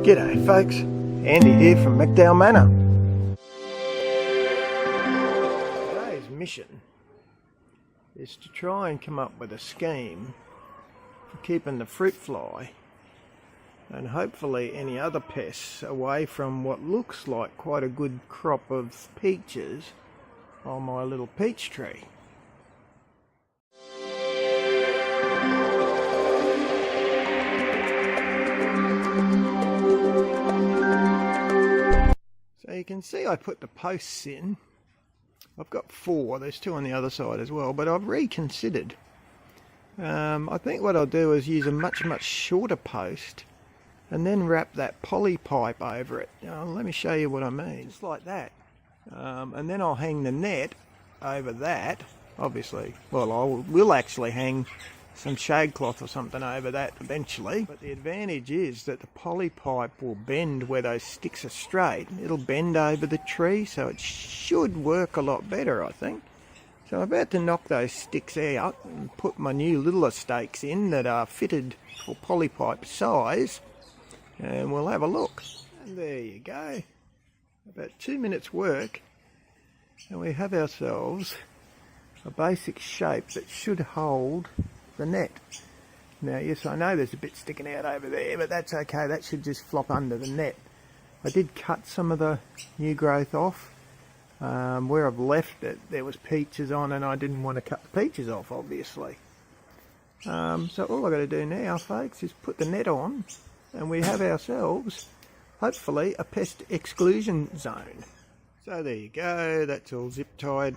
G'day folks, Andy here from McDowall Manor. Today's mission is to try and come up with a scheme for keeping the fruit fly and hopefully any other pests away from what looks like quite a good crop of peaches on my little peach tree. So you can see I put the posts in. I've got 4, there's 2 on the other side as well, but I've reconsidered. I think what I'll do is use a much shorter post and then wrap that poly pipe over it. Let me show you what I mean. Just like that. And then I'll hang the net over that, obviously. Well, we'll actually hang some shade cloth or something over that eventually. But the advantage is that the poly pipe will bend where those sticks are straight. It'll bend over the tree, so it should work a lot better, I think. So I'm about to knock those sticks out and put my new littler stakes in that are fitted for poly pipe size, and we'll have a look. And there you go. About 2 minutes work, and we have ourselves a basic shape that should hold the net. Now, yes, I know there's a bit sticking out over there, but that's okay. That should just flop under the net. I did cut some of the new growth off. Where I've left it, there was peaches on, and I didn't want to cut the peaches off, obviously. So all I've got to do now, folks, is put the net on, and we have ourselves, hopefully, a pest exclusion zone. So there you go. That's all zip tied.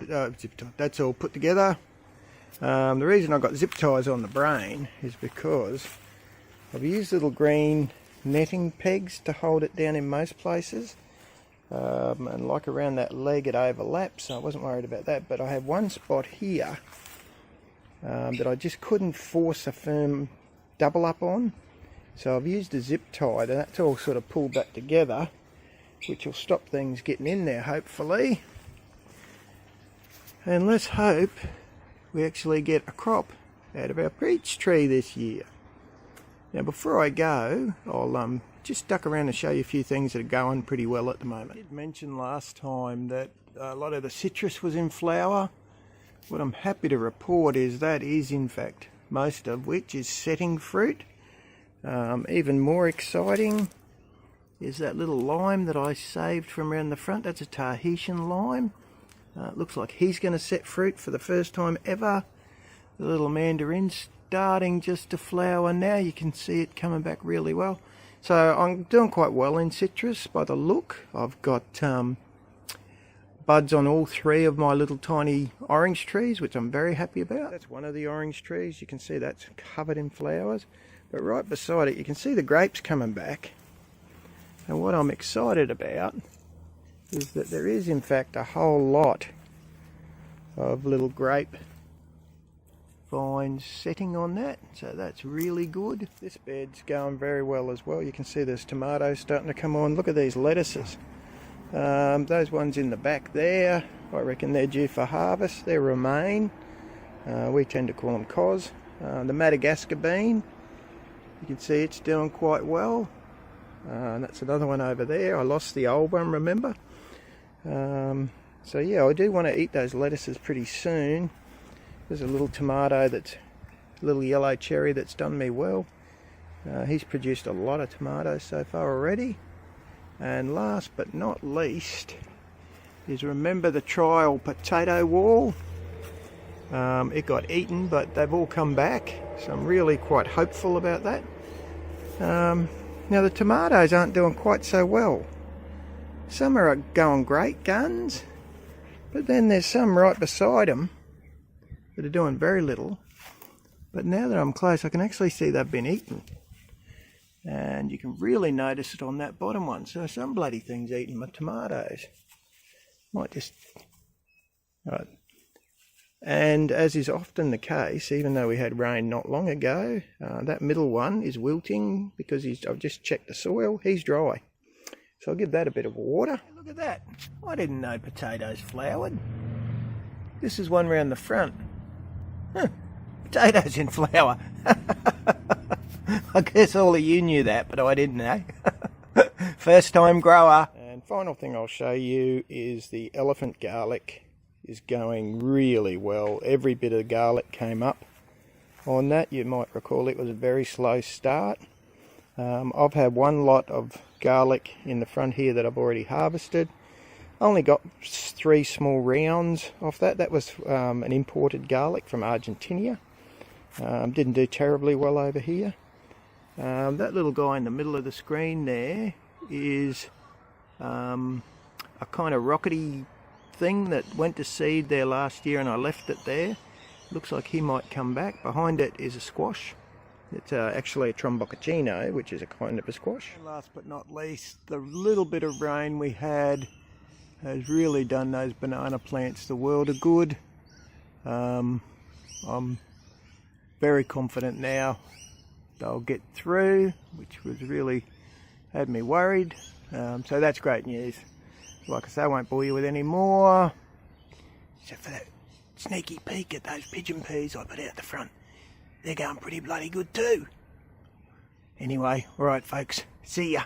That's all put together. The reason I've got zip ties on the brain is because I've used little green netting pegs to hold it down in most places, and like around that leg it overlaps, so I wasn't worried about that. But I have one spot here that I just couldn't force a firm double up on, so I've used a zip tie, and that's all sort of pulled back together, which will stop things getting in there, hopefully. And let's hope we actually get a crop out of our peach tree this year. Now, before I go, I'll just duck around and show you a few things that are going pretty well at the moment. I did mention last time that a lot of the citrus was in flower. What I'm happy to report is that is, in fact, most of which is setting fruit. Even more exciting is that little lime that I saved from around the front. That's a Tahitian lime. It looks like he's going to set fruit for the first time ever. The little mandarin's starting just to flower now. You can see it coming back really well. So I'm doing quite well in citrus by the look. I've got buds on all 3 of my little tiny orange trees, which I'm very happy about. That's one of the orange trees. You can see that's covered in flowers. But right beside it, you can see the grapes coming back. And what I'm excited about is that there is in fact a whole lot of little grape vines setting on that, so that's really good. This bed's going very well as well. You can see there's tomatoes starting to come on. Look at these lettuces. Those ones in the back there, I reckon they're due for harvest. They're romaine. We tend to call them cos. The Madagascar bean, you can see it's doing quite well. And that's another one over there. I lost the old one, remember? So yeah, I do want to eat those lettuces pretty soon. There's a little tomato, that's a little yellow cherry that's done me well. He's produced a lot of tomatoes so far already. And last but not least is, remember the trial potato wall? It got eaten, but they've all come back, so I'm really quite hopeful about that. Now the tomatoes aren't doing quite so well. Some are going great guns, but then there's some right beside them that are doing very little. But now that I'm close, I can actually see they've been eaten. And you can really notice it on that bottom one. So some bloody thing's eating my tomatoes. Might just... Right. And as is often the case, even though we had rain not long ago, that middle one is wilting because I've just checked the soil. He's dry. So I'll give that a bit of water. Hey, look at that. I didn't know potatoes flowered. This is one round the front. Huh. Potatoes in flower. I guess all of you knew that, but I didn't know. First time grower. And final thing I'll show you is the elephant garlic is going really well. Every bit of garlic came up on that. You might recall it was a very slow start. I've had one lot of garlic in the front here that I've already harvested. Only got 3 small rounds off that. That was an imported garlic from Argentina. Didn't do terribly well over here. That little guy in the middle of the screen there is a kind of rockety thing that went to seed there last year and I left it there. Looks like he might come back. Behind it is a squash. It's actually a tromboccino, which is a kind of a squash. And last but not least, the little bit of rain we had has really done those banana plants the world of good. I'm very confident now they'll get through, which was really had me worried. So that's great news. Like I say, I won't bore you with any more, except for that sneaky peek at those pigeon peas I put out the front. They're going pretty bloody good too. Anyway, alright folks, see ya.